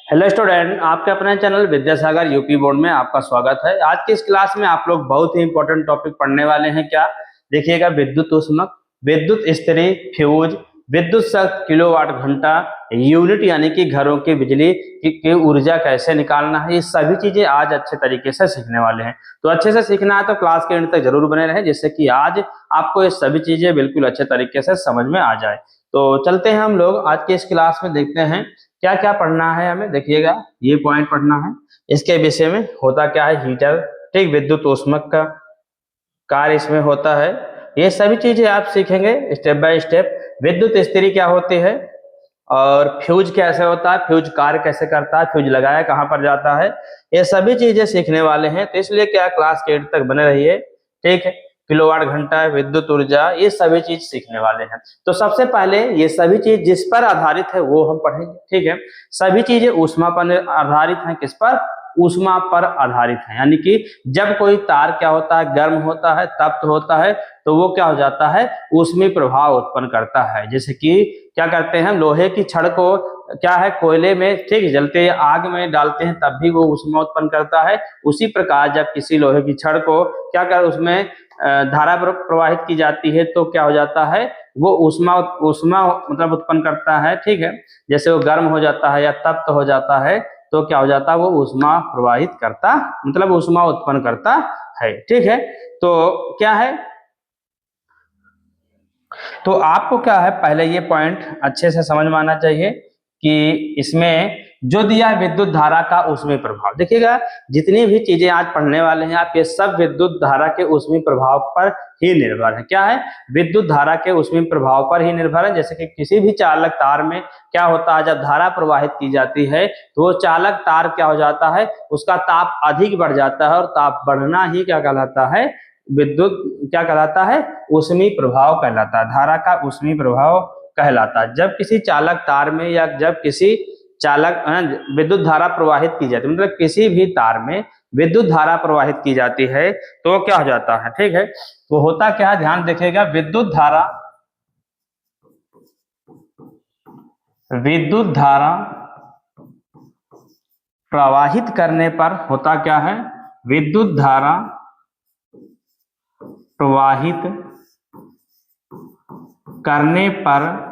Hello student, आपके अपने channel Vidyasagar UP board में आपका स्वागत है। आज की इस क्लास में आप लोग बहुत ही इंपॉर्टेंट टॉपिक पढ़ने वाले हैं। क्या देखिएगा? विद्युत ऊष्मक, विद्युत स्त्री, फ्यूज, विद्युत शक्ति, किलोवाट घंटा, यूनिट यानी कि घरों की बिजली की ऊर्जा कैसे निकालना है, ये सभी चीजें आज अच्छे तरीके से सीखने वाले हैं। तो अच्छे से सीखना है तो क्लास के एंड तक जरूर बने रहे, जिससे कि आज आपको ये सभी चीजें बिल्कुल अच्छे तरीके से समझ में आ जाए। तो चलते हैं हम लोग आज के इस क्लास में, देखते हैं क्या क्या पढ़ना है हमें। देखिएगा, ये पॉइंट पढ़ना है, इसके विषय में होता क्या है, हीटर, ठीक, विद्युत ऊष्मक का कार्य इसमें होता है। ये सभी चीजें आप सीखेंगे स्टेप बाय स्टेप। विद्युत स्त्री क्या होती है और फ्यूज कैसे होता है, फ्यूज कार्य कैसे करता है, फ्यूज लगाया कहाँ पर जाता है, ये सभी चीजें सीखने वाले हैं। तो इसलिए क्या, क्लास के एंड तक बने रहिए, ठीक है। किलोवाट घंटा, विद्युत ऊर्जा, ये सभी चीज सीखने वाले हैं। तो सबसे पहले ये सभी चीज जिस पर आधारित है वो हम पढ़ेंगे, ठीक है। सभी चीजें ऊष्मा पर आधारित हैं। किस पर? ऊष्मा पर आधारित है। यानी कि जब कोई तार क्या होता है, गर्म होता है, तप्त होता है, तो वो क्या हो जाता है, ऊष्मीय प्रभाव उत्पन्न करता है। जैसे कि क्या करते हैं, लोहे की छड़ को क्या है, कोयले में, ठीक, जलते आग में डालते हैं तब भी वो ऊष्मा उत्पन्न करता है। उसी प्रकार जब किसी लोहे की छड़ को क्या कर उसमें धारा प्रवाहित की जाती है तो क्या हो जाता है, वो ऊष्मा ऊष्मा मतलब उत्पन्न करता है, ठीक है। जैसे वो गर्म हो जाता है या तप्त हो जाता है तो क्या हो जाता है, वो ऊष्मा प्रवाहित करता, मतलब ऊष्मा उत्पन्न करता है, ठीक है। तो क्या है, तो आपको क्या है, पहले ये पॉइंट अच्छे से समझ में आना चाहिए कि इसमें जो दिया है विद्युत धारा का ऊष्मीय प्रभाव। देखिएगा, जितनी भी चीजें आज पढ़ने वाले हैं आप, ये सब विद्युत धारा के ऊष्मीय प्रभाव पर ही निर्भर है। क्या है? विद्युत धारा के ऊष्मीय प्रभाव पर ही निर्भर है। जैसे कि किसी भी चालक तार में क्या होता है, जब धारा प्रवाहित की जाती है तो वो चालक तार क्या हो जाता है, उसका ताप अधिक बढ़ जाता है, और ताप बढ़ना ही क्या कहलाता है, विद्युत क्या कहलाता है, ऊष्मीय प्रभाव कहलाता है। धारा का ऊष्मीय प्रभाव कहलाता है। जब किसी चालक तार में या जब किसी चालक विद्युत धारा प्रवाहित की जाती है, मतलब किसी भी तार में विद्युत धारा प्रवाहित की जाती है तो क्या हो जाता है, ठीक है। तो होता क्या है, ध्यान देखिएगा, विद्युत धारा प्रवाहित करने पर होता क्या है, विद्युत धारा प्रवाहित करने पर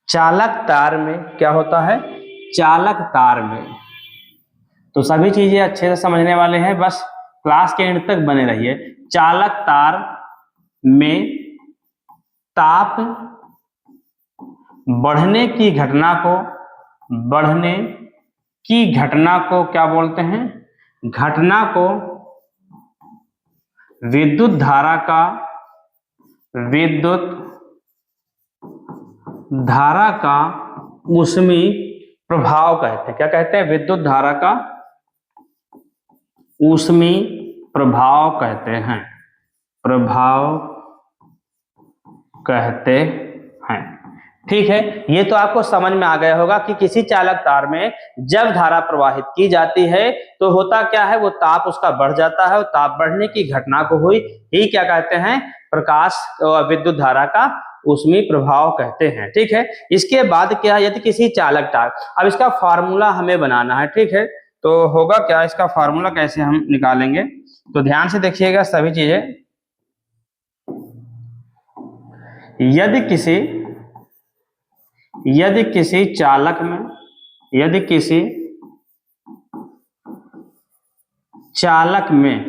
चालक तार में क्या होता है, चालक तार में, तो सभी चीजें अच्छे से समझने वाले हैं, बस क्लास के एंड तक बने रहिए। चालक तार में ताप बढ़ने की घटना को क्या बोलते हैं, घटना को विद्युत धारा का ऊष्मीय प्रभाव कहते हैं। क्या कहते हैं? विद्युत धारा का ऊष्मीय प्रभाव कहते हैं, ठीक है। ये तो आपको समझ में आ गया होगा कि किसी चालक तार में जब धारा प्रवाहित की जाती है तो होता क्या है, वो ताप उसका बढ़ जाता है, और ताप बढ़ने की घटना को ही क्या कहते हैं, प्रकाश विद्युत धारा का ऊष्मीय प्रभाव कहते हैं, ठीक है। इसके बाद क्या, यदि किसी चालक तार, अब इसका फार्मूला हमें बनाना है, ठीक है। तो होगा क्या, इसका फार्मूला कैसे हम निकालेंगे, तो ध्यान से देखिएगा सभी चीजें। यदि किसी चालक में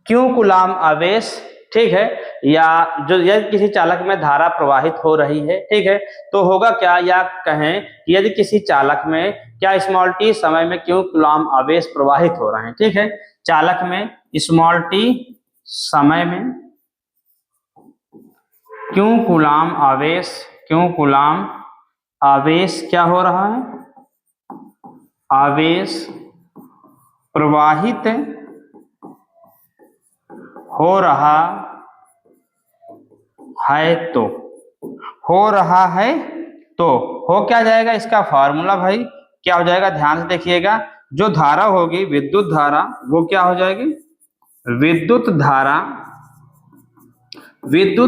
क्यू कूलाम आवेश, ठीक है, या जो यदि किसी चालक में धारा प्रवाहित हो रही है, ठीक है, तो होगा क्या, या कहें कि यदि किसी चालक में क्या स्मॉल टी समय में क्यू कूलाम आवेश प्रवाहित हो रहे हैं, ठीक है। चालक में स्मॉल टी समय में क्यू कूलाम आवेश क्या हो रहा है, आवेश प्रवाहित हो रहा है, तो हो क्या जाएगा, इसका फार्मूला भाई क्या हो जाएगा, ध्यान से देखिएगा। जो धारा होगी विद्युत धारा, वो क्या हो जाएगी, विद्युत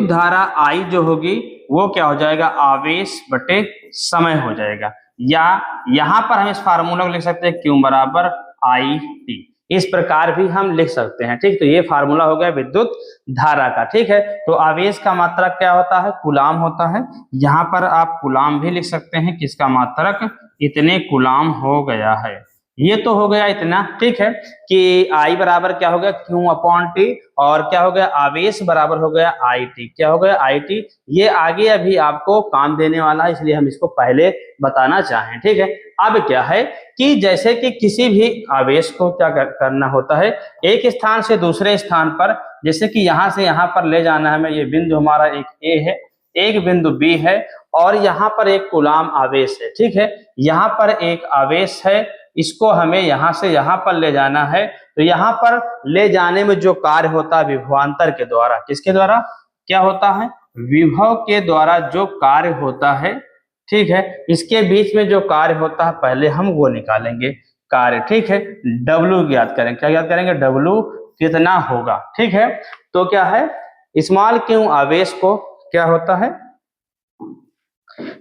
धारा आई जो होगी वो क्या हो जाएगा, आवेश बटे समय हो जाएगा। या यहां पर हम इस फार्मूला को लिख सकते हैं Q बराबर आई टी, इस प्रकार भी हम लिख सकते हैं। ठीक, तो ये फार्मूला हो गया विद्युत धारा का। ठीक है, तो आवेश का मात्रक क्या होता है, कूलाम होता है। यहाँ पर आप कूलाम भी लिख सकते हैं, किसका मात्रक, इतने कूलाम हो गया है। ये तो हो गया इतना। ठीक है, कि आई बराबर क्या हो गया Q अपॉन टी, और क्या हो गया आवेश बराबर हो गया आई टी, क्या हो गया आई टी। ये आगे अभी आपको काम देने वाला है, इसलिए हम इसको पहले बताना चाहें। ठीक है, अब क्या है कि जैसे कि किसी भी आवेश को क्या करना होता है, एक स्थान से दूसरे स्थान पर, जैसे कि यहां से यहां पर ले जाना है हमें। ये बिंदु हमारा एक ए है, एक बिंदु बी है, और यहाँ पर एक कूलाम आवेश है। ठीक है, यहाँ पर एक आवेश है, इसको हमें यहां से यहां पर ले जाना है। तो यहाँ पर ले जाने में जो कार्य होता है विभवांतर के द्वारा, किसके द्वारा, क्या होता है, विभव के द्वारा जो कार्य होता है। ठीक है, इसके बीच में जो कार्य होता है पहले हम वो निकालेंगे कार्य। ठीक है, W याद करेंगे, क्या याद करेंगे, W कितना होगा। ठीक है, तो क्या है, स्मॉल क्यू आवेश को क्या होता है,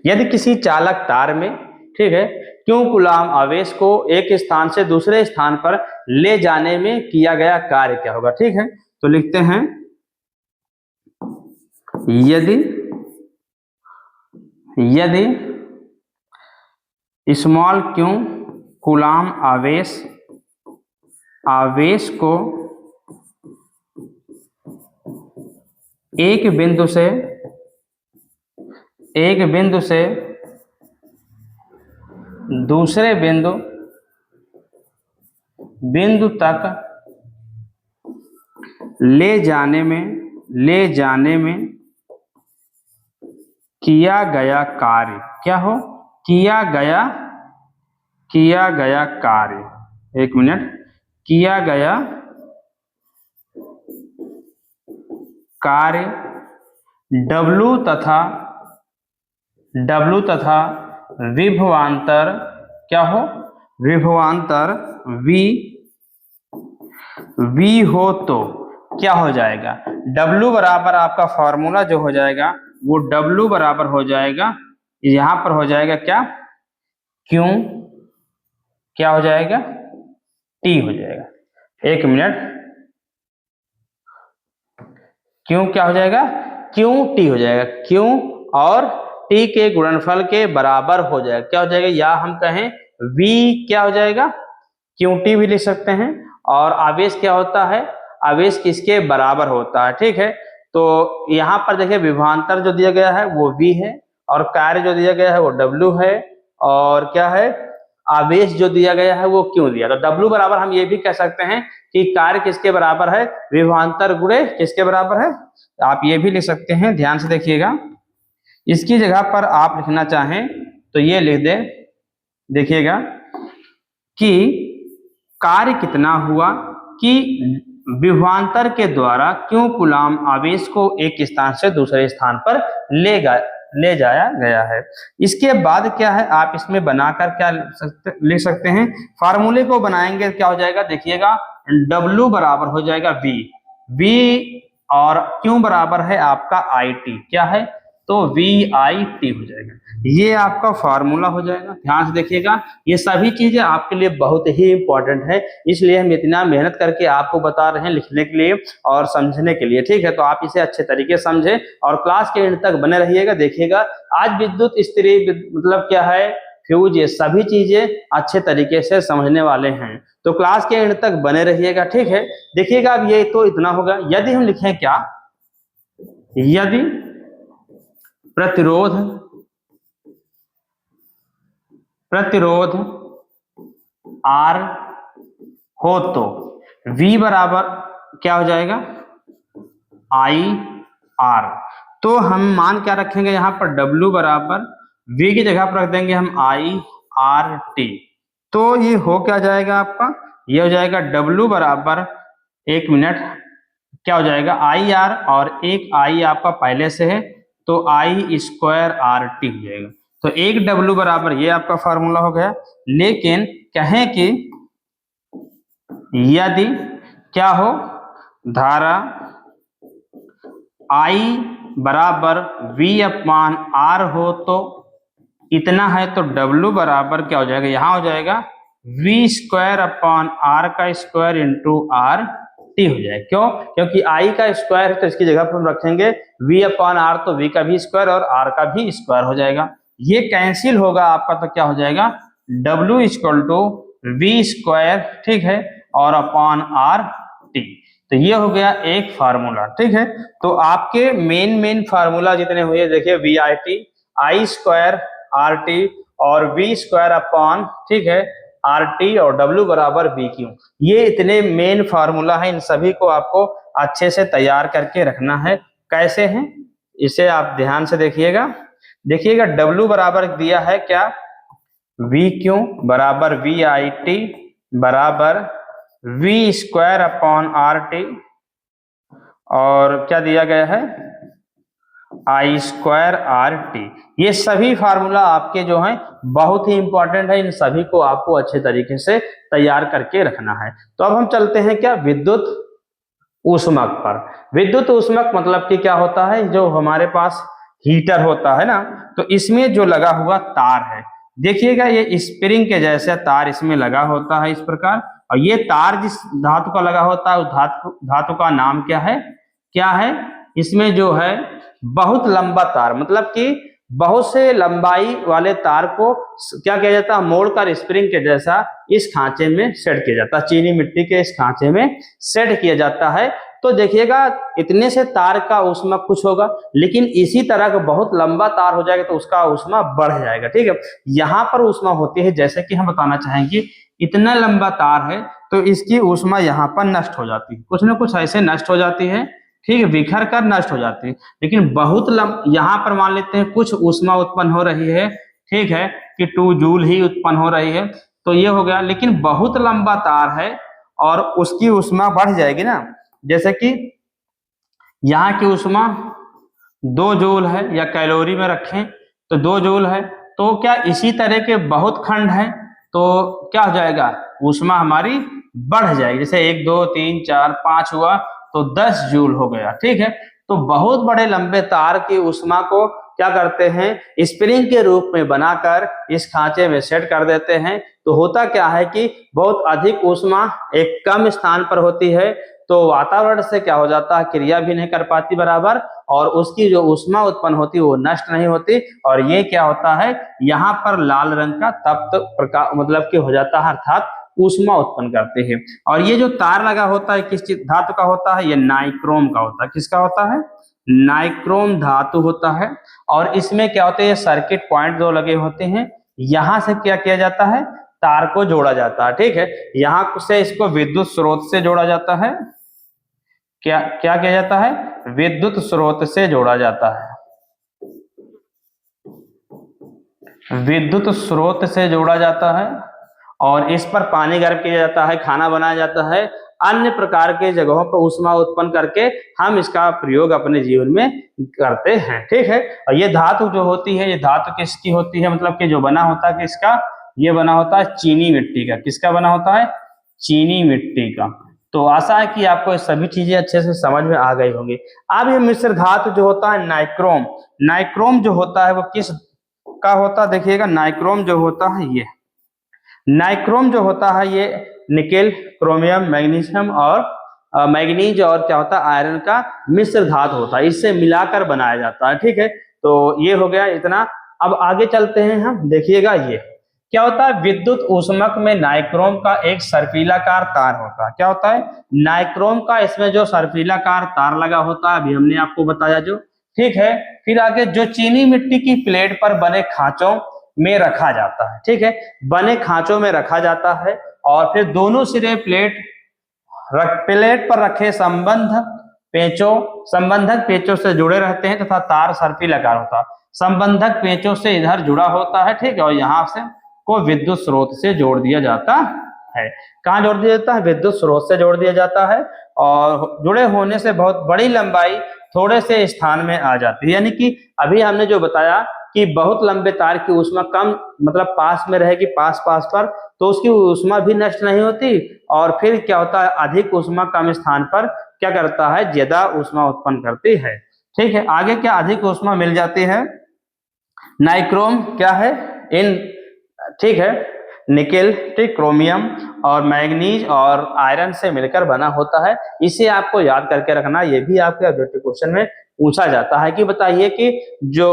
यदि किसी चालक तार में, ठीक है, क्यू कूलाम आवेश को एक स्थान से दूसरे स्थान पर ले जाने में किया गया कार्य क्या होगा। ठीक है, तो लिखते हैं यदि स्मॉल क्यू कूलाम आवेश को एक बिंदु से दूसरे बिंदु तक ले जाने में किया गया कार्य क्या हो, किया गया कार्य, एक मिनट, किया गया कार्य W तथा विभवांतर क्या हो, विभवांतर V हो तो क्या हो जाएगा, W बराबर आपका फॉर्मूला जो हो जाएगा वो W बराबर हो जाएगा, यहां पर हो जाएगा क्या, Q क्या हो जाएगा, T हो जाएगा। एक मिनट, Q क्या हो जाएगा, Q T हो जाएगा, Q और T के गुणनफल के बराबर हो जाएगा, क्या हो जाएगा, या हम कहें V क्या हो जाएगा, QT भी लिख सकते हैं। और आवेश क्या होता है, आवेश किसके बराबर होता है। ठीक है, तो यहाँ पर देखिए विभवांतर जो दिया गया है वो V है, और कार्य जो दिया गया है वो W है, और क्या है, आवेश जो दिया गया है वो Q दिया। तो W बराबर हम ये भी कह सकते हैं कि कार्य किसके बराबर है, विभवांतर गुणे किसके बराबर है, आप ये भी लिख सकते हैं। ध्यान से देखिएगा, इसकी जगह पर आप लिखना चाहें तो ये लिख दे, देखिएगा कि कार्य कितना हुआ कि विभवांतर के द्वारा क्यों कूलाम आवेश को एक स्थान से दूसरे स्थान पर ले जाया गया है। इसके बाद क्या है, आप इसमें बनाकर क्या लिख सकते हैं, फार्मूले को बनाएंगे, क्या हो जाएगा, देखिएगा W बराबर हो जाएगा V और Q बराबर है आपका IT, क्या है, तो VIT हो जाएगा। ये आपका फार्मूला हो जाएगा। ध्यान से देखिएगा, ये सभी चीजें आपके लिए बहुत ही इंपॉर्टेंट है, इसलिए हम इतना मेहनत करके आपको बता रहे हैं लिखने के लिए और समझने के लिए। ठीक है, तो आप इसे अच्छे तरीके से समझे और क्लास के एंड तक बने रहिएगा। देखिएगा आज विद्युत स्त्री मतलब क्या है, फ्यूज, ये सभी चीजें अच्छे तरीके से समझने वाले हैं, तो क्लास के एंड तक बने रहिएगा। ठीक है, देखिएगा अब ये तो इतना होगा। यदि हम लिखें क्या, यदि प्रतिरोध R हो तो V बराबर क्या हो जाएगा, IR। तो हम मान क्या रखेंगे, यहाँ पर W बराबर V की जगह पर रख देंगे हम IRT। तो ये हो क्या जाएगा आपका, ये हो जाएगा W बराबर, एक मिनट, क्या हो जाएगा IR, और एक I आपका पहले से है तो I स्क्वायर RT हो जाएगा। तो एक W बराबर, ये आपका फार्मूला हो गया। लेकिन कहें कि यदि क्या हो, धारा I बराबर V अपॉन R हो तो इतना है तो W बराबर क्या हो जाएगा, यहाँ हो जाएगा v² अपॉन r का स्क्वायर इंटू r t हो जाएगा। क्यों? क्योंकि I का स्क्वायर है तो इसकी जगह पर हम रखेंगे v अपॉन r, तो v का भी स्क्वायर और r का भी स्क्वायर हो जाएगा। ये कैंसिल होगा आपका तो क्या हो जाएगा, W इक्वल टू v², ठीक है, और अपॉन r t। तो ये हो गया एक फार्मूला, ठीक है। तो आपके मेन फार्मूला जितने हुए देखिए, VIT, I² RT और v² अपॉन, ठीक है, RT और W बराबर BQ, ये इतने मेन फार्मूला है। इन सभी को आपको अच्छे से तैयार करके रखना है। कैसे हैं इसे आप ध्यान से देखिएगा। W बराबर दिया है क्या, VQ बराबर VIT बराबर v² अपॉन RT, और क्या दिया गया है, I² RT। ये सभी फार्मूला आपके जो हैं बहुत ही इंपॉर्टेंट है। इन सभी को आपको अच्छे तरीके से तैयार करके रखना है। तो अब हम चलते हैं क्या, विद्युत ऊष्मक पर। विद्युत ऊष्मक मतलब कि क्या होता है, जो हमारे पास हीटर होता है ना, तो इसमें जो लगा हुआ तार है, देखिएगा ये स्प्रिंग के जैसा तार इसमें लगा होता है इस प्रकार। और ये तार जिस धातु का लगा होता है उस धातु का नाम क्या है, इसमें जो है बहुत लंबा तार, मतलब कि बहुत से लंबाई वाले तार को क्या किया जाता है, मोड़कर स्प्रिंग के जैसा इस खांचे में सेट किया जाता है, चीनी मिट्टी के इस खांचे में सेट किया जाता है। तो देखिएगा इतने से तार का ऊष्मा कुछ होगा, लेकिन इसी तरह का बहुत लंबा तार हो जाएगा तो उसका ऊष्मा बढ़ जाएगा, ठीक है। यहाँ पर ऊष्मा होती है, जैसे कि हम बताना चाहेंगे, इतना लंबा तार है तो इसकी ऊष्मा यहाँ पर नष्ट हो जाती है, कुछ ना कुछ ऐसे नष्ट हो जाती है, ठीक है, बिखर कर नष्ट हो जाती है। लेकिन बहुत यहाँ पर मान लेते हैं कुछ ऊष्मा उत्पन्न हो रही है, ठीक है, कि 2 जूल ही उत्पन्न हो रही है, तो ये हो गया। लेकिन बहुत लंबा तार है और उसकी ऊष्मा बढ़ जाएगी ना, जैसे कि यहाँ की ऊष्मा 2 जूल है, या कैलोरी में रखें तो 2 जूल है, तो क्या इसी तरह के बहुत खंड हैं तो क्या हो जाएगा, ऊष्मा हमारी बढ़ जाएगी। जैसे 1 2 3 4 5 हुआ तो 10 जूल हो गया, ठीक है। तो बहुत बड़े लंबे तार की ऊष्मा को क्या करते हैं, स्प्रिंग के रूप में बनाकर इस खांचे में सेट कर देते हैं। तो होता क्या है कि बहुत अधिक ऊष्मा एक कम स्थान पर होती है, तो वातावरण से क्या हो जाता है, क्रिया भी नहीं कर पाती बराबर, और उसकी जो ऊष्मा उत्पन्न होती है वो नष्ट नहीं होती। और ये क्या होता है, यहाँ पर लाल रंग का तप्त प्रकाश मतलब कि हो जाता है, अर्थात ऊष्मा उत्पन्न करते हैं। और ये जो तार लगा होता है किस धातु का होता है, ये नाइक्रोम का होता है। किसका होता है, नाइक्रोम धातु होता है। और इसमें क्या होता है, ये सर्किट पॉइंट जो लगे होते हैं, यहाँ से क्या किया जाता है, तार को जोड़ा जाता है, ठीक है। यहाँ से इसको विद्युत स्रोत से जोड़ा जाता है, क्या क्या किया जाता है, विद्युत स्रोत से जोड़ा जाता है, विद्युत स्रोत से जोड़ा जाता है। और इस पर पानी गर्म किया जाता है, खाना बनाया जाता है, अन्य प्रकार के जगहों पर ऊष्मा उत्पन्न करके हम इसका प्रयोग अपने जीवन में करते हैं, ठीक है। और ये धातु जो होती है, ये धातु किसकी होती है, मतलब कि जो बना होता है किसका, ये बना होता है चीनी मिट्टी का। किसका बना होता है, चीनी मिट्टी का। तो आशा है कि आपको ये सभी चीजें अच्छे से समझ में आ गई होंगी। अब ये मिश्र धातु जो होता है नाइक्रोम, नाइक्रोम जो होता है वो किस का होता है, देखिएगा नाइक्रोम जो होता है, ये नाइक्रोम जो होता है ये निकेल, क्रोमियम, मैग्नीशियम और मैग्नीज और क्या होता है, आयरन का मिश्र धातु होता है, इससे मिलाकर बनाया जाता है, ठीक है। तो ये हो गया इतना। अब आगे चलते हैं हम, देखिएगा ये क्या होता है, विद्युत ऊष्मक में नाइक्रोम का एक सर्पिलाकार तार होता है। क्या होता है, नाइक्रोम का इसमें जो सर्पिलाकार तार लगा होता है, अभी हमने आपको बताया जो, ठीक है। फिर आगे जो चीनी मिट्टी की प्लेट पर बने खांचों में रखा जाता है, ठीक है, बने खांचों में रखा जाता है। और फिर दोनों सिरे प्लेट पर रखे संबंधक पेचों से जुड़े रहते हैं तथा तार सर्पिलाकार होता है, संबंधक पेचों से इधर जुड़ा होता है, ठीक है। और यहाँ से को विद्युत स्रोत से जोड़ दिया जाता है। कहाँ जोड़ दिया जाता है, विद्युत स्रोत से जोड़ दिया जाता है। और जुड़े होने से बहुत बड़ी लंबाई थोड़े से स्थान में आ जाती है, यानी कि अभी हमने जो बताया कि बहुत लंबे तार की ऊष्मा कम मतलब पास में रहेगी, पास पर, तो उसकी ऊष्मा भी नष्ट नहीं होती। और फिर क्या होता है, अधिक ऊष्मा कम स्थान पर क्या करता है, ज्यादा ऊष्मा उत्पन्न करती है, ठीक है। आगे क्या अधिक ऊष्मा मिल जाती है, नाइक्रोम क्या है? इन ठीक है, निकेल, ठीक, क्रोमियम और मैग्नीज और आयरन से मिलकर बना होता है। इसे आपको याद करके रखना, ये भी आपके ऑब्जेक्टिव क्वेश्चन में पूछा जाता है कि बताइए कि जो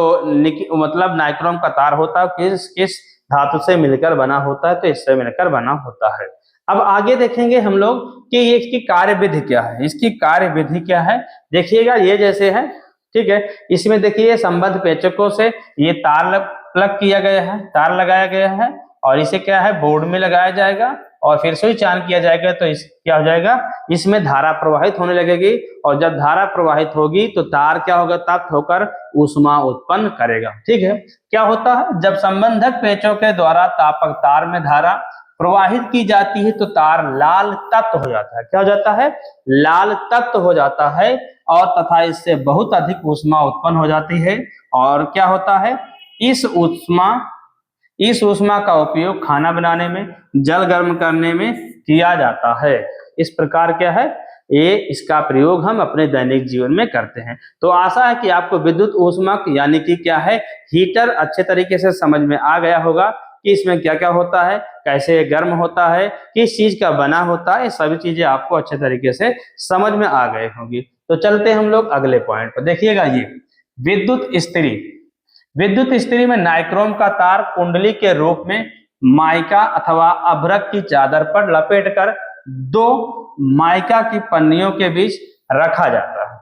मतलब नाइक्रोम का तार होता है किस किस धातु से मिलकर बना होता है, तो इससे मिलकर बना होता है। अब आगे देखेंगे हम लोग कि ये इसकी कार्य विधि क्या है। इसकी कार्य विधि क्या है, देखिएगा ये जैसे है, ठीक है, इसमें देखिए संबंध पेचकों से ये तार प्लग किया गया है, तार लगाया गया है और इसे क्या है बोर्ड में लगाया जाएगा और फिर स्विच ऑन किया जाएगा तो इस क्या हो जाएगा, इसमें धारा प्रवाहित होने लगेगी और जब धारा प्रवाहित होगी तो तार क्या होगा, तप्त होकर ऊष्मा उत्पन्न करेगा। ठीक है, क्या होता है जब संबंधक पेचों के द्वारा तापक तार में धारा प्रवाहित की जाती है तो तार लाल तप्त हो जाता है। क्या हो जाता है? लाल तप्त हो जाता है और तथा इससे बहुत अधिक ऊष्मा उत्पन्न हो जाती है। और क्या होता है, इस ऊष्मा का उपयोग खाना बनाने में, जल गर्म करने में किया जाता है। इस प्रकार क्या है, ये इसका प्रयोग हम अपने दैनिक जीवन में करते हैं। तो आशा है कि आपको विद्युत ऊष्मक यानी कि क्या है हीटर अच्छे तरीके से समझ में आ गया होगा कि इसमें क्या क्या होता है, कैसे गर्म होता है, किस चीज का बना होता है, ये सभी चीजें आपको अच्छे तरीके से समझ में आ गए होंगी। तो चलते हम लोग अगले पॉइंट पर। देखिएगा ये विद्युत इस्त्री, विद्युत इस्त्री में नाइक्रोम का तार कुंडली के रूप में माइका अथवा अभ्रक की चादर पर लपेटकर दो माइका की पन्नियों के बीच रखा जाता है।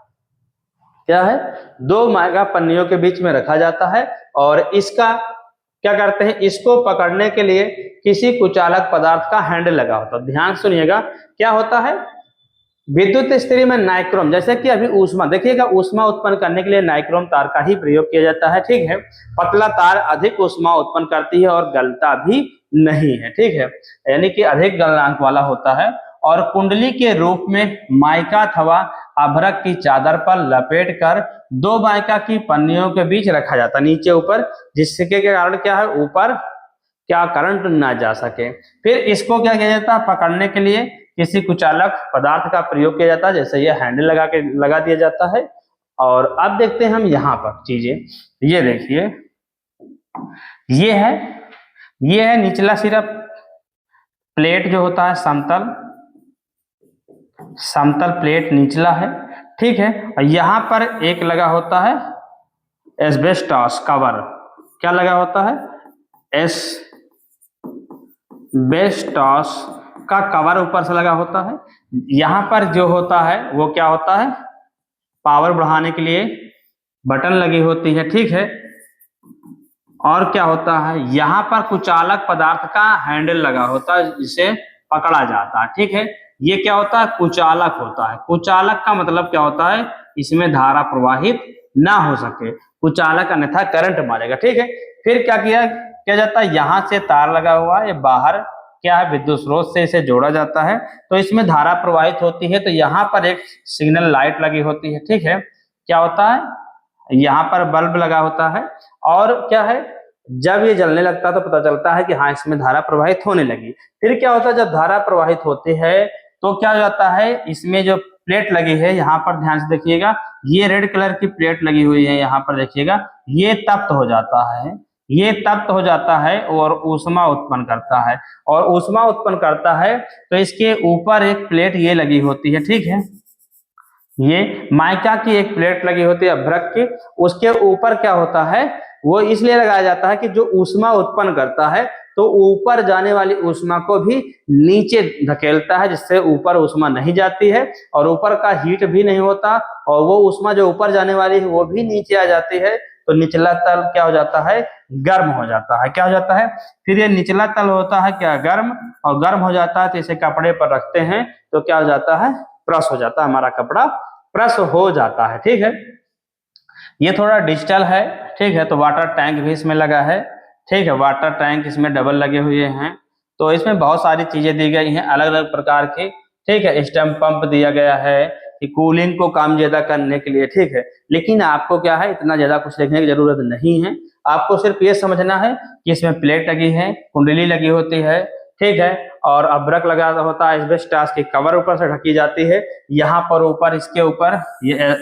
क्या है, दो माइका पन्नियों के बीच में रखा जाता है और इसका क्या करते हैं, इसको पकड़ने के लिए किसी कुचालक पदार्थ का हैंडल लगा होता है। ध्यान सुनिएगा, क्या होता है विद्युत इस्त्री में नाइक्रोम, जैसे कि अभी ऊष्मा, देखिएगा ऊष्मा उत्पन्न करने के लिए नाइक्रोम तार का ही प्रयोग किया जाता है। ठीक है, पतला तार अधिक ऊष्मा उत्पन्न करती है और गलता भी नहीं है। ठीक है, यानी कि अधिक गलनांक वाला होता है और कुंडली के रूप में माइका अथवा अभ्रक की चादर पर लपेट कर दो माइका की पन्नियों के बीच रखा जाता है, नीचे ऊपर, जिसके कारण क्या है ऊपर क्या करंट ना जा सके। फिर इसको क्या किया जाता है, पकड़ने के लिए किसी कुचालक पदार्थ का प्रयोग किया जाता है, जैसे ये हैंडल लगा दिया जाता है। और अब देखते हैं हम यहाँ पर चीजें, ये देखिए ये है निचला सिरा प्लेट जो होता है समतल प्लेट निचला है। ठीक है, और यहाँ पर एक लगा होता है एस्बेस्टॉस कवर, क्या लगा होता है, एस्बेस्टॉस का कवर ऊपर से लगा होता है। यहाँ पर जो होता है वो क्या होता है, पावर बढ़ाने के लिए बटन लगी होती है। ठीक है, और क्या होता है, यहाँ पर कुचालक पदार्थ का हैंडल लगा होता है जिसे पकड़ा जाता है। ठीक है, ये क्या होता है, कुचालक होता है। कुचालक का मतलब क्या होता है, इसमें धारा प्रवाहित ना हो सके, कुचालक अन्यथा करंट मारेगा। ठीक है, फिर क्या किया जाता है, यहाँ से तार लगा हुआ है, ये बाहर क्या है विद्युत स्रोत से इसे जोड़ा जाता है तो इसमें धारा प्रवाहित होती है। तो यहाँ पर एक सिग्नल लाइट लगी होती है। ठीक है, क्या होता है, यहाँ पर बल्ब लगा होता है और क्या है, जब ये जलने लगता है तो पता चलता है कि हाँ इसमें धारा प्रवाहित होने लगी। फिर क्या होता है, जब धारा प्रवाहित होती है तो क्या जाता है, इसमें जो प्लेट लगी है यहाँ पर ध्यान से देखिएगा, ये रेड कलर की प्लेट लगी हुई है, यहाँ पर देखिएगा ये तप्त हो जाता है, ये तप्त हो जाता है और ऊष्मा उत्पन्न करता है। और ऊष्मा उत्पन्न करता है तो इसके ऊपर एक प्लेट ये लगी होती है। ठीक है, ये माइका की एक प्लेट लगी होती है अभ्रक की, उसके ऊपर क्या होता है, वो इसलिए लगाया जाता है कि जो ऊष्मा उत्पन्न करता है तो ऊपर जाने वाली ऊष्मा को भी नीचे धकेलता है, जिससे ऊपर ऊष्मा नहीं जाती है और ऊपर का हीट भी नहीं होता और वो ऊष्मा जो ऊपर जाने वाली है वो भी नीचे आ जाती है। तो निचला तल क्या हो जाता है, गर्म हो जाता है। क्या हो जाता है, फिर ये निचला तल होता है क्या, गर्म, और गर्म हो जाता है तो इसे कपड़े पर रखते हैं तो क्या हो जाता है, प्रेस हो जाता है, हमारा कपड़ा प्रेस हो जाता है। ठीक है, ये थोड़ा डिजिटल है। ठीक है, तो वाटर टैंक भी इसमें लगा है। ठीक है, वाटर टैंक इसमें डबल लगे हुए हैं। तो इसमें बहुत सारी चीजें दी गई हैं अलग अलग प्रकार की। ठीक है, स्टैम्प पंप दिया गया है कि कूलिंग को काम ज्यादा करने के लिए। ठीक है, लेकिन आपको क्या है इतना ज्यादा कुछ देखने की जरूरत नहीं है, आपको सिर्फ ये समझना है कि इसमें प्लेट लगी है, कुंडली लगी होती है। ठीक है, और अभ्रक लगा होता है, एस्बेस्टॉस की कवर ऊपर से ढकी जाती है, यहाँ पर ऊपर इसके ऊपर ये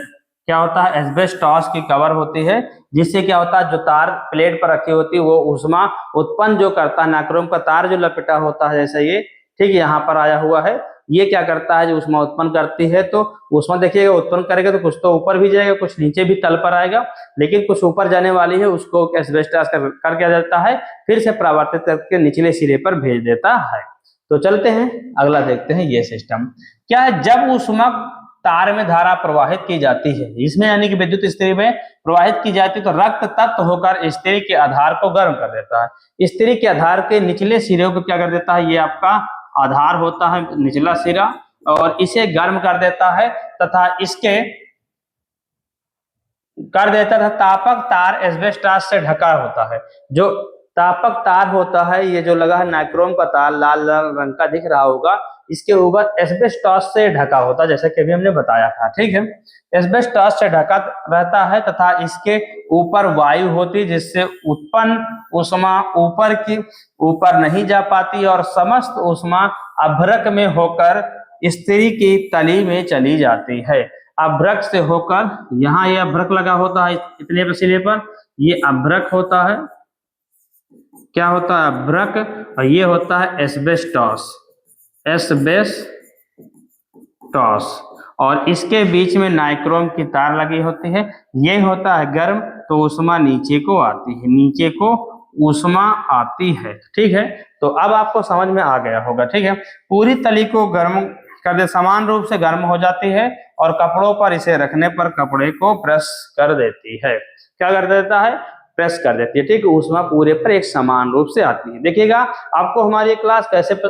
क्या होता है, एस्बेस्टॉस की कवर होती है, जिससे क्या होता है जो तार प्लेट पर रखी होती है वो ऊष्मा उत्पन्न जो करता है, नाइक्रोम का तार जो लपेटा होता है जैसे ये, ठीक है, यहाँ पर आया हुआ है, ये क्या करता है जो ऊष्मा उत्पन्न करती है, तो ऊष्मा देखिएगा उत्पन्न करेगा तो कुछ तो ऊपर भी जाएगा, कुछ नीचे भी तल पर आएगा, लेकिन कुछ ऊपर जाने वाली है उसको एस्बेस्टॉस कर क्या जाता है, फिर से परावर्तित करके निचले सिरे पर भेज देता है। तो चलते हैं अगला देखते हैं ये सिस्टम क्या है। जब ऊष्मा तार में धारा प्रवाहित की जाती है, इसमें यानी कि विद्युत स्त्री में प्रवाहित की जाती है, तो रक्त तत्व होकर स्त्री के आधार को गर्म कर देता है। स्त्री के आधार के निचले सिरे को क्या कर देता है, ये आपका आधार होता है निचला सिरा, और इसे गर्म कर देता है तथा इसके कर देता था तापक तार एस्बेस्टॉस से ढका होता है। जो तापक तार होता है, ये जो लगा है नाइक्रोम का तार लाल लाल रंग का दिख रहा होगा, इसके ऊपर एस्बेस्टॉस से ढका होता है, जैसे कि अभी हमने बताया था, ठीक है। एस्बेस्टॉस से ढका रहता है तथा इसके ऊपर वायु होती, जिससे उत्पन्न ऊष्मा ऊपर नहीं जा पाती और समस्त ऊष्मा अभ्रक में होकर स्त्री की तली में चली जाती है। अभ्रक से होकर, यहाँ ये अभ्रक लगा होता है इतने पसीने पर, ये अभ्रक होता है, क्या होता है अभ्रक, और ये होता है एस्बेस्टॉस, और इसके बीच में नाइक्रोम की तार लगी होती है, ये होता है गर्म, तो ऊष्मा नीचे को आती है, नीचे को ऊष्मा आती है, ठीक है। तो अब आपको समझ में आ गया होगा, ठीक है। पूरी तली को गर्म कर दे, समान रूप से गर्म हो जाती है और कपड़ों पर इसे रखने पर कपड़े को प्रेस कर देती है, क्या कर देता है, प्रेस कर देती है, ठीक है। ऊष्मा पूरे पर एक समान रूप से आती है। देखिएगा आपको हमारी क्लास कैसे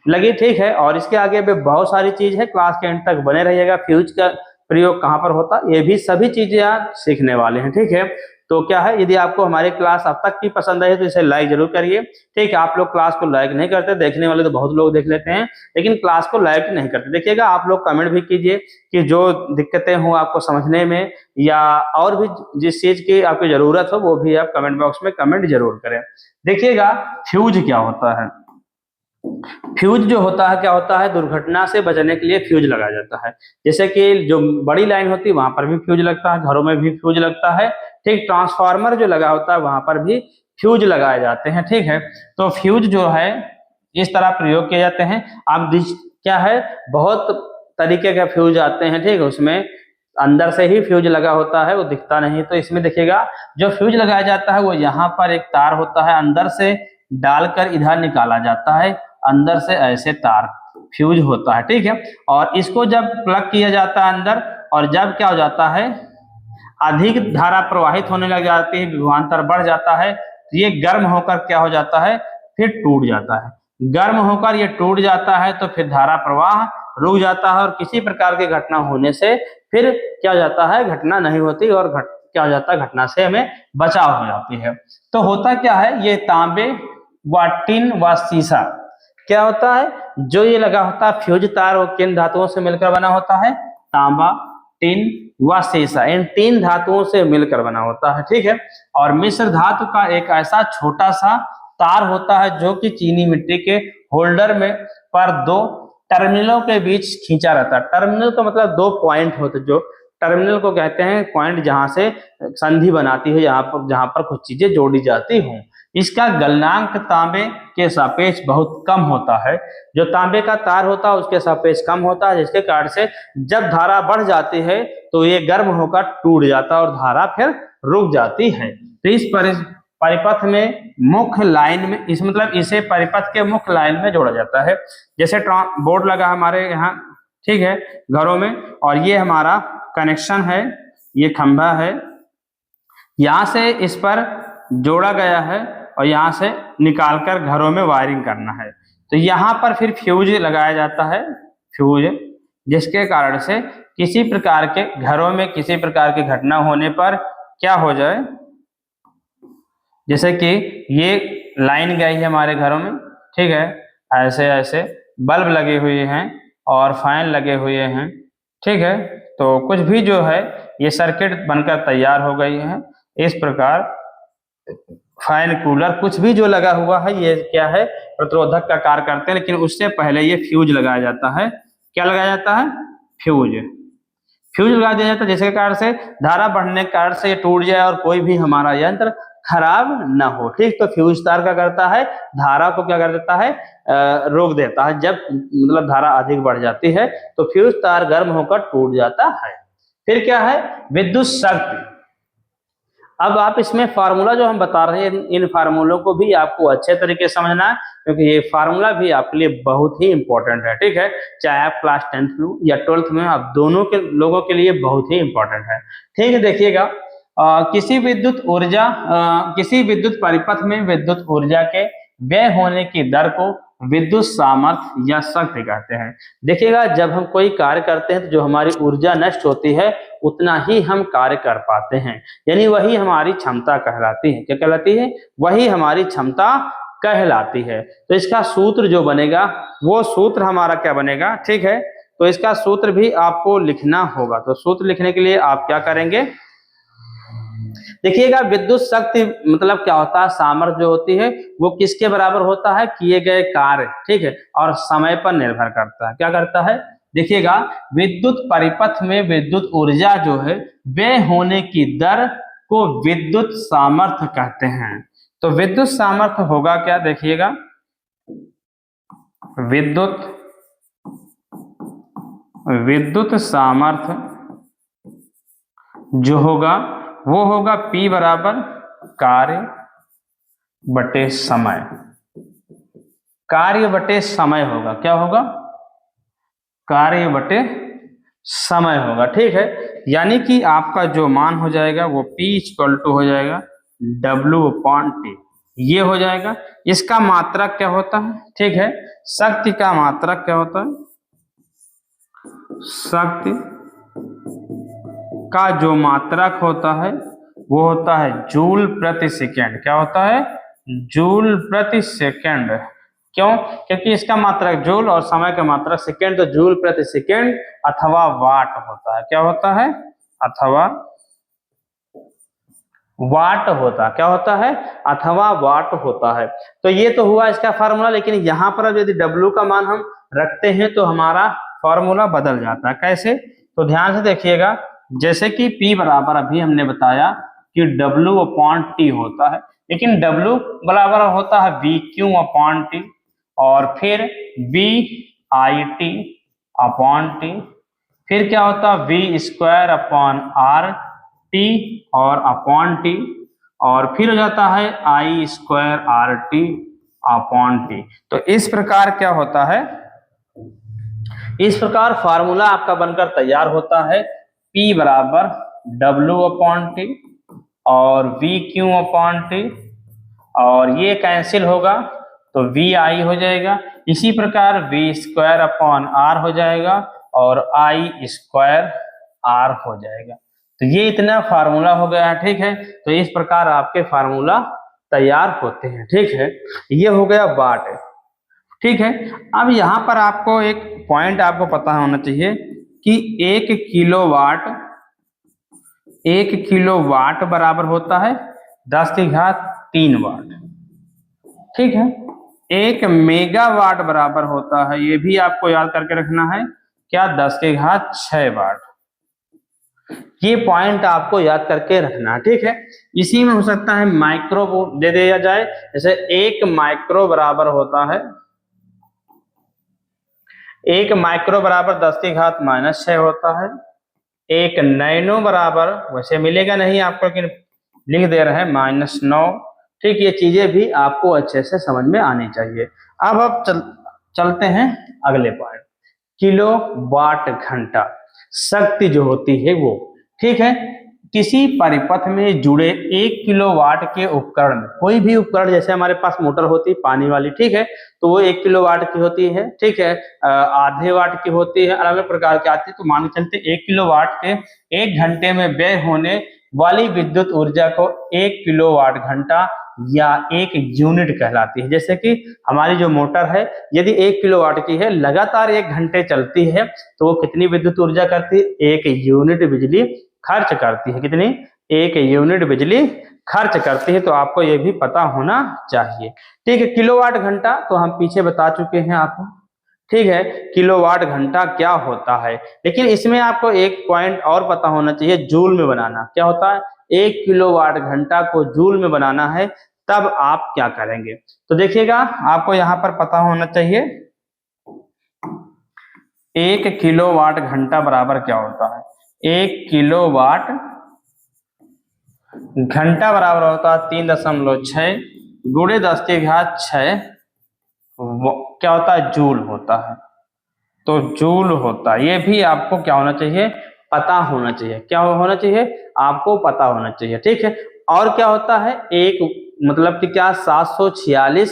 लगी, ठीक है, और इसके आगे भी बहुत सारी चीज है, क्लास के एंड तक बने रहिएगा। फ्यूज का प्रयोग कहाँ पर होता है, ये भी सभी चीजें आप सीखने वाले हैं, ठीक है। तो क्या है, यदि आपको हमारी क्लास अब तक की पसंद आई तो इसे लाइक जरूर करिए, ठीक है। आप लोग क्लास को लाइक नहीं करते, देखने वाले तो बहुत लोग देख लेते हैं, लेकिन क्लास को लाइक नहीं करते। देखिएगा आप लोग कमेंट भी कीजिए कि जो दिक्कतें हो आपको समझने में, या और भी जिस चीज की आपकी जरूरत हो वो भी आप कमेंट बॉक्स में कमेंट जरूर करें। देखिएगा फ्यूज क्या होता है। फ्यूज जो होता है क्या होता है, दुर्घटना से बचने के लिए फ्यूज लगाया जाता है। जैसे कि जो बड़ी लाइन होती है वहां पर भी फ्यूज लगता है, घरों में भी फ्यूज लगता है, ठीक। ट्रांसफार्मर जो लगा होता है वहां पर भी फ्यूज लगाए जाते हैं, ठीक है। तो फ्यूज जो है इस तरह प्रयोग किए जाते हैं। अब क्या है, बहुत तरीके का फ्यूज आते हैं, ठीक है। उसमें अंदर से ही फ्यूज लगा होता है, वो दिखता नहीं। तो इसमें देखिएगा जो फ्यूज लगाया जाता है वो यहाँ पर एक तार होता है, अंदर से डालकर इधर निकाला जाता है, अंदर से ऐसे तार फ्यूज होता है, ठीक है। और इसको जब प्लग किया जाता है अंदर, और जब क्या हो जाता है अधिक धारा प्रवाहित होने लग जाती है, विभवांतर बढ़ जाता है, तो ये गर्म होकर क्या हो जाता है, फिर टूट जाता है। गर्म होकर ये टूट जाता है तो फिर धारा प्रवाह रुक जाता है, और किसी प्रकार की घटना होने से फिर क्या हो जाता है, घटना नहीं होती, और क्या हो जाता है, घटना से हमें बचाव हो जाती है। तो होता क्या है, ये तांबे व टिन व शीशा क्या होता है, जो ये लगा होता है फ्यूज तार, वो किन धातुओं से मिलकर बना होता है, तांबा, टिन व शीशा, इन तीन धातुओं से मिलकर बना होता है, ठीक है। और मिश्र धातु का एक ऐसा छोटा सा तार होता है जो कि चीनी मिट्टी के होल्डर में पर दो टर्मिनलों के बीच खींचा रहता है। टर्मिनल का मतलब दो पॉइंट होते, जो टर्मिनल को कहते हैं पॉइंट जहां से संधि बनाती है, जहां पर कुछ चीजें जोड़ी जाती हों। इसका गलनांक तांबे के सापेक्ष बहुत कम होता है। जो तांबे का तार होता है उसके सापेक्ष कम होता है, जिसके कारण से जब धारा बढ़ जाती है तो ये गर्म होकर टूट जाता है और धारा फिर रुक जाती है। तो इस परिपथ में मुख्य लाइन में, इस मतलब इसे परिपथ के मुख्य लाइन में जोड़ा जाता है। जैसे बोर्ड लगा हमारे यहाँ, ठीक है, घरों में, और ये हमारा कनेक्शन है, ये खंभा है, यहाँ से इस पर जोड़ा गया है और यहाँ से निकालकर घरों में वायरिंग करना है। तो यहाँ पर फिर फ्यूज लगाया जाता है, फ्यूज, जिसके कारण से किसी प्रकार के घरों में किसी प्रकार की घटना होने पर क्या हो जाए, जैसे कि ये लाइन गई है हमारे घरों में, ठीक है, ऐसे ऐसे बल्ब लगे हुए हैं और फैन लगे हुए हैं, ठीक है। तो कुछ भी जो है ये सर्किट बनकर तैयार हो गई है। इस प्रकार फैन, कूलर, कुछ भी जो लगा हुआ है ये क्या है, प्रतिरोधक का कार्य करते हैं। लेकिन उससे पहले ये फ्यूज लगाया जाता है। क्या लगाया जाता है, फ्यूज। फ्यूज लगा दिया जाता है जिसके कारण से धारा बढ़ने के कारण से ये टूट जाए और कोई भी हमारा यंत्र खराब ना हो। ठीक, तो फ्यूज तार क्या करता है, धारा को क्या कर देता है, रोक देता है। जब मतलब धारा अधिक बढ़ जाती है तो फ्यूज तार गर्म होकर टूट जाता है। फिर क्या है, विद्युत शक्ति। अब आप इसमें फार्मूला जो हम बता रहे हैं, इन फार्मूलों को भी आपको अच्छे तरीके से समझना है, क्योंकि ये फार्मूला भी आपके लिए बहुत ही इंपॉर्टेंट है। ठीक है, चाहे आप क्लास 10th में या 12th में, आप दोनों के लोगों के लिए बहुत ही इंपॉर्टेंट है। ठीक है, देखिएगा, किसी विद्युत परिपथ में विद्युत ऊर्जा के व्यय होने की दर को विद्युत सामर्थ्य या शक्ति कहते हैं। देखिएगा, जब हम कोई कार्य करते हैं तो जो हमारी ऊर्जा नष्ट होती है उतना ही हम कार्य कर पाते हैं, यानी वही हमारी क्षमता कहलाती है। क्या कहलाती है, वही हमारी क्षमता कहलाती है। तो इसका सूत्र जो बनेगा वो सूत्र हमारा क्या बनेगा, ठीक है, तो इसका सूत्र भी आपको लिखना होगा। तो सूत्र लिखने के लिए आप क्या करेंगे, देखिएगा, विद्युत शक्ति मतलब क्या होता है, सामर्थ्य जो होती है वो किसके बराबर होता है, किए गए कार्य, ठीक है, और समय पर निर्भर करता है। क्या करता है, देखिएगा, विद्युत परिपथ में विद्युत ऊर्जा जो है व्यय होने की दर को विद्युत सामर्थ्य कहते हैं। तो विद्युत सामर्थ्य होगा क्या, देखिएगा, विद्युत सामर्थ्य जो होगा वो होगा P बराबर कार्य बटे समय। कार्य बटे समय होगा, क्या होगा, कार्य बटे समय होगा। ठीक है, यानी कि आपका जो मान हो जाएगा वो P इक्वल टू हो जाएगा W/T, ये हो जाएगा। इसका मात्रक क्या होता है, ठीक है, शक्ति का मात्रक क्या होता है, शक्ति का जो मात्रक होता है वो होता है जूल प्रति सेकेंड। क्या होता है, जूल प्रति सेकेंड। क्यों, क्योंकि इसका मात्रक जूल और समय का मात्रक सेकेंड, तो जूल प्रति सेकेंड अथवा वाट होता है। क्या होता है, अथवा वाट होता, क्या होता है, अथवा वाट होता है। तो ये तो हुआ इसका फार्मूला, लेकिन यहाँ पर अब यदि W का मान हम रखते हैं तो हमारा फार्मूला बदल जाता है। कैसे, तो ध्यान से देखिएगा, जैसे कि P बराबर अभी हमने बताया कि W/T होता है, लेकिन W बराबर होता है VQ/T और फिर VIT/T, फिर क्या होता है V²/RT और अपॉन T, और फिर हो जाता है I²RT/T। तो इस प्रकार क्या होता है, इस प्रकार फार्मूला आपका बनकर तैयार होता है। P बराबर W/T और VQ/T, और ये कैंसिल होगा तो VI हो जाएगा। इसी प्रकार V²/R हो जाएगा और I²R हो जाएगा। तो ये इतना फार्मूला हो गया है। ठीक है, तो इस प्रकार आपके फार्मूला तैयार होते हैं। ठीक है, ये हो गया वाट। ठीक है, अब यहाँ पर आपको एक पॉइंट आपको पता होना चाहिए कि 1 किलोवाट बराबर होता है 10⁻³ वाट। ठीक है, 1 मेगावाट बराबर होता है, ये भी आपको याद करके रखना है, क्या, 10⁶ वाट। ये पॉइंट आपको याद करके रखना। ठीक है, इसी में हो सकता है माइक्रो दे दिया जाए, जैसे 1 माइक्रो बराबर होता है, 1 माइक्रो बराबर 10⁻⁻6 होता है। 1 नैनो बराबर, वैसे मिलेगा नहीं आपको, लेकिन लिख दे रहे हैं -9। ठीक, ये चीजें भी आपको अच्छे से समझ में आनी चाहिए। अब चलते हैं अगले पॉइंट, किलोवाट घंटा शक्ति जो होती है वो। ठीक है, किसी परिपथ में जुड़े 1 किलोवाट के उपकरण, कोई भी उपकरण, जैसे हमारे पास मोटर होती है पानी वाली, ठीक है, तो वो 1 किलोवाट की होती है। ठीक है, आधे वाट की होती है, अलग अलग प्रकार की आती है। तो मान के चलते 1 किलोवाट के 1 घंटे में व्यय होने वाली विद्युत ऊर्जा को 1 किलोवाट घंटा या 1 यूनिट कहलाती है। जैसे कि हमारी जो मोटर है, यदि 1 किलोवाट की है, लगातार 1 घंटे चलती है, तो वो कितनी विद्युत ऊर्जा करती है, 1 यूनिट बिजली खर्च करती है। कितनी, 1 यूनिट बिजली खर्च करती है। तो आपको ये भी पता होना चाहिए। ठीक है, किलोवाट घंटा तो हम पीछे बता चुके हैं आपको। ठीक है, किलोवाट घंटा क्या होता है। लेकिन इसमें आपको एक पॉइंट और पता होना चाहिए, जूल में बनाना। क्या होता है, 1 किलोवाट घंटा को जूल में बनाना है, तब आप क्या करेंगे। तो देखिएगा, आपको यहाँ पर पता होना चाहिए 1 किलोवाट घंटा बराबर क्या होता है। 1 किलोवाट घंटा बराबर होता है 3.6 गुणे 10⁻⁶, क्या होता है, जूल होता है। तो जूल होता है, ये भी आपको क्या होना चाहिए, पता होना चाहिए। क्या होना चाहिए, आपको पता होना चाहिए। ठीक है, और क्या होता है, एक मतलब कि क्या 746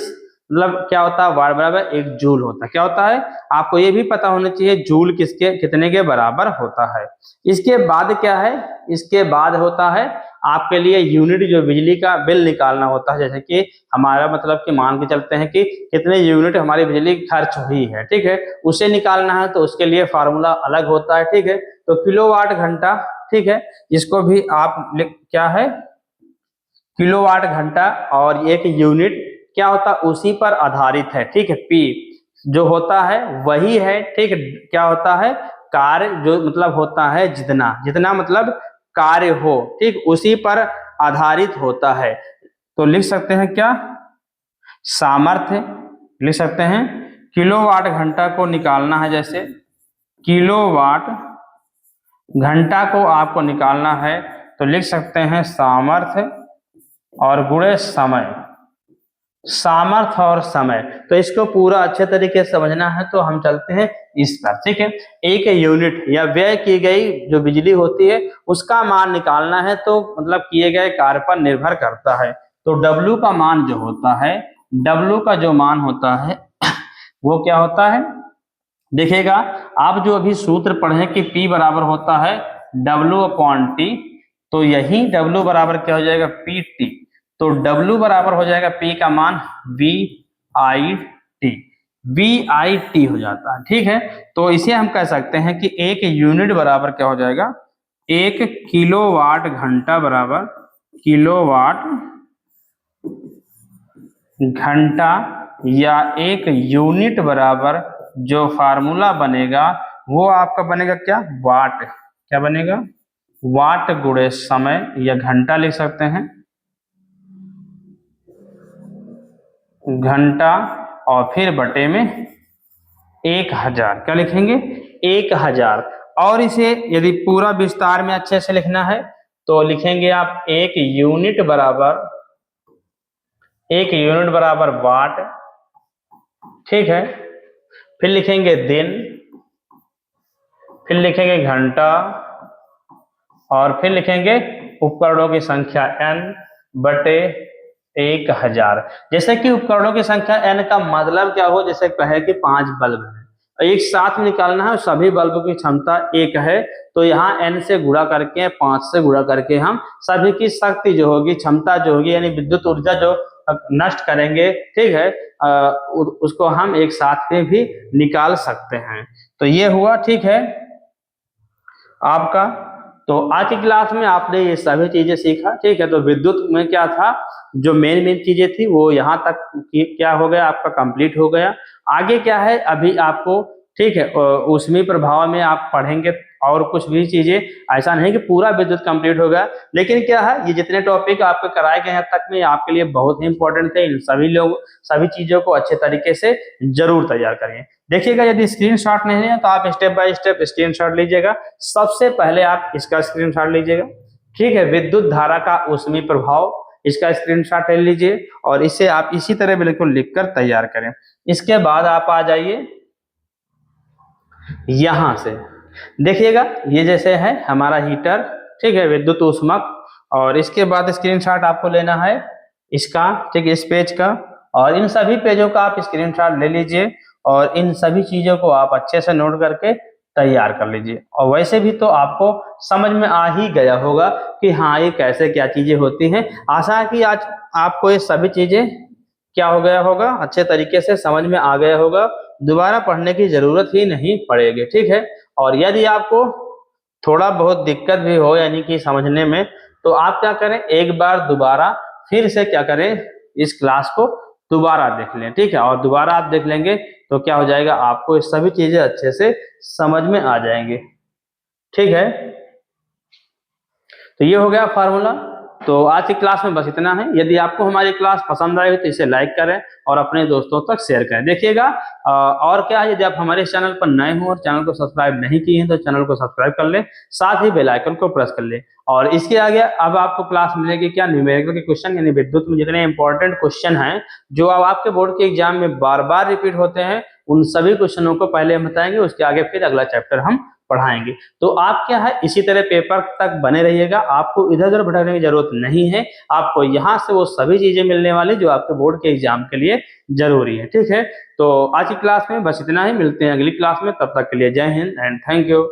मतलब क्या होता है, वाट बराबर 1 जूल होता है। क्या होता है, आपको ये भी पता होना चाहिए जूल किसके कितने के बराबर होता है। इसके बाद क्या है, इसके बाद होता है आपके लिए यूनिट, जो बिजली का बिल निकालना होता है। जैसे कि हमारा मतलब कि मान के चलते हैं कि कितने यूनिट हमारी बिजली खर्च हुई है, ठीक है, उसे निकालना है, तो उसके लिए फार्मूला अलग होता है। ठीक है, तो किलोवाट घंटा, ठीक है, इसको भी आप क्या है, किलोवाट घंटा, और एक यूनिट क्या होता है, उसी पर आधारित है। ठीक है, पी जो होता है वही है। ठीक है, क्या होता है, कार्य जो मतलब होता है, जितना जितना मतलब कार्य हो, ठीक, उसी पर आधारित होता है। तो लिख सकते हैं क्या, सामर्थ्य लिख सकते हैं। किलोवाट घंटा को निकालना है, जैसे किलोवाट घंटा को आपको निकालना है, तो लिख सकते हैं सामर्थ्य और गुणे समय। सामर्थ्य और समय, तो इसको पूरा अच्छे तरीके से समझना है, तो हम चलते हैं इस पर। ठीक है, एक यूनिट या व्यय की गई जो बिजली होती है उसका मान निकालना है, तो मतलब किए गए कार्य पर निर्भर करता है। तो W का मान जो होता है, W का जो मान होता है वो क्या होता है, देखिएगा, आप जो अभी सूत्र पढ़े कि P बराबर होता है W/T, तो यही W बराबर क्या हो जाएगा, PT। तो W बराबर हो जाएगा P का मान VIT, VIT हो जाता है। ठीक है, तो इसे हम कह सकते हैं कि एक यूनिट बराबर क्या हो जाएगा, 1 किलोवाट घंटा बराबर किलोवाट घंटा, या एक यूनिट बराबर जो फार्मूला बनेगा वो आपका बनेगा क्या, वाट। क्या बनेगा, वाट गुणे समय, या घंटा लिख सकते हैं, घंटा, और फिर बटे में 1000। क्या लिखेंगे, 1000। और इसे यदि पूरा विस्तार में अच्छे से लिखना है तो लिखेंगे आप एक यूनिट बराबर वाट। ठीक है, फिर लिखेंगे दिन, फिर लिखेंगे घंटा, और फिर लिखेंगे उपकरणों की संख्या n बटे 1000। जैसे कि उपकरणों की संख्या n का मतलब क्या हो, जैसे कहे कि 5 बल्ब है, एक साथ में निकालना है, सभी बल्ब की क्षमता 1 है, तो यहाँ n से गुणा करके, 5 से गुणा करके हम सभी की शक्ति जो होगी, क्षमता जो होगी, यानी विद्युत ऊर्जा जो नष्ट करेंगे, ठीक है, उसको हम एक साथ में भी निकाल सकते हैं। तो ये हुआ, ठीक है, आपका। तो आज की क्लास में आपने ये सभी चीजें सीखा। ठीक है, तो विद्युत में क्या था, जो मेन चीजें थी वो यहाँ तक क्या हो गया, आपका कंप्लीट हो गया। आगे क्या है, अभी आपको, ठीक है, ऊष्मी प्रभाव में आप पढ़ेंगे और कुछ भी चीजें। ऐसा नहीं कि पूरा विद्युत कंप्लीट हो गया, लेकिन क्या है, ये जितने टॉपिक आपके कराए गए हैं तक में आपके लिए बहुत ही इंपॉर्टेंट थे। इन सभी चीजों को अच्छे तरीके से जरूर तैयार करिए। देखिएगा, यदि स्क्रीनशॉट नहीं है तो आप स्टेप बाय स्टेप स्क्रीनशॉट लीजिएगा। सबसे पहले आप इसका स्क्रीनशॉट लीजिएगा। ठीक है, विद्युत धारा का ऊष्मी प्रभाव, इसका स्क्रीनशॉट ले लीजिए, और इसे आप इसी तरह बिल्कुल लिखकर तैयार करें। इसके बाद आप आ जाइए यहां से, देखिएगा, ये जैसे है हमारा हीटर, ठीक है, विद्युत ऊष्मक, और इसके बाद स्क्रीनशॉट आपको लेना है इसका, ठीक है, इस पेज का, और इन सभी पेजों का आप स्क्रीनशॉट ले लीजिए, और इन सभी चीजों को आप अच्छे से नोट करके तैयार कर लीजिए। और वैसे भी तो आपको समझ में आ ही गया होगा कि हाँ, ये कैसे क्या चीजें होती हैं। आशा है कि आज आपको ये सभी चीजें क्या हो गया होगा, अच्छे तरीके से समझ में आ गया होगा, दोबारा पढ़ने की जरूरत ही नहीं पड़ेगी। ठीक है, और यदि आपको थोड़ा बहुत दिक्कत भी हो यानी कि समझने में, तो आप क्या करें, एक बार दोबारा फिर से क्या करें, इस क्लास को दोबारा देख लें। ठीक है, और दोबारा आप देख लेंगे तो क्या हो जाएगा, आपको ये सभी चीजें अच्छे से समझ में आ जाएंगे। ठीक है, तो ये हो गया फार्मूला। तो आज की क्लास में बस इतना है। यदि आपको हमारी क्लास पसंद आएगी तो इसे लाइक करें और अपने दोस्तों तक शेयर करें। देखिएगा और क्या है, यदि आप हमारे चैनल पर नए हो और चैनल को सब्सक्राइब नहीं किए हैं तो चैनल को सब्सक्राइब कर लें, साथ ही बेल आइकन को प्रेस कर लें। और इसके आगे अब आपको क्लास मिलेगी क्या, न्यूमेरिकल के क्वेश्चन, यानी विद्युत में जितने इंपॉर्टेंट क्वेश्चन हैं जो अब आपके बोर्ड के एग्जाम में बार बार रिपीट होते हैं, उन सभी क्वेश्चनों को पहले हम बताएंगे, उसके आगे फिर अगला चैप्टर हम पढ़ाएंगे। तो आप क्या है, इसी तरह पेपर तक बने रहिएगा, आपको इधर उधर भटकने की जरूरत नहीं है। आपको यहाँ से वो सभी चीजें मिलने वाली जो आपके बोर्ड के एग्जाम के लिए जरूरी है। ठीक है, तो आज की क्लास में बस इतना ही, मिलते हैं अगली क्लास में, तब तक के लिए जय हिंद एंड थैंक यू।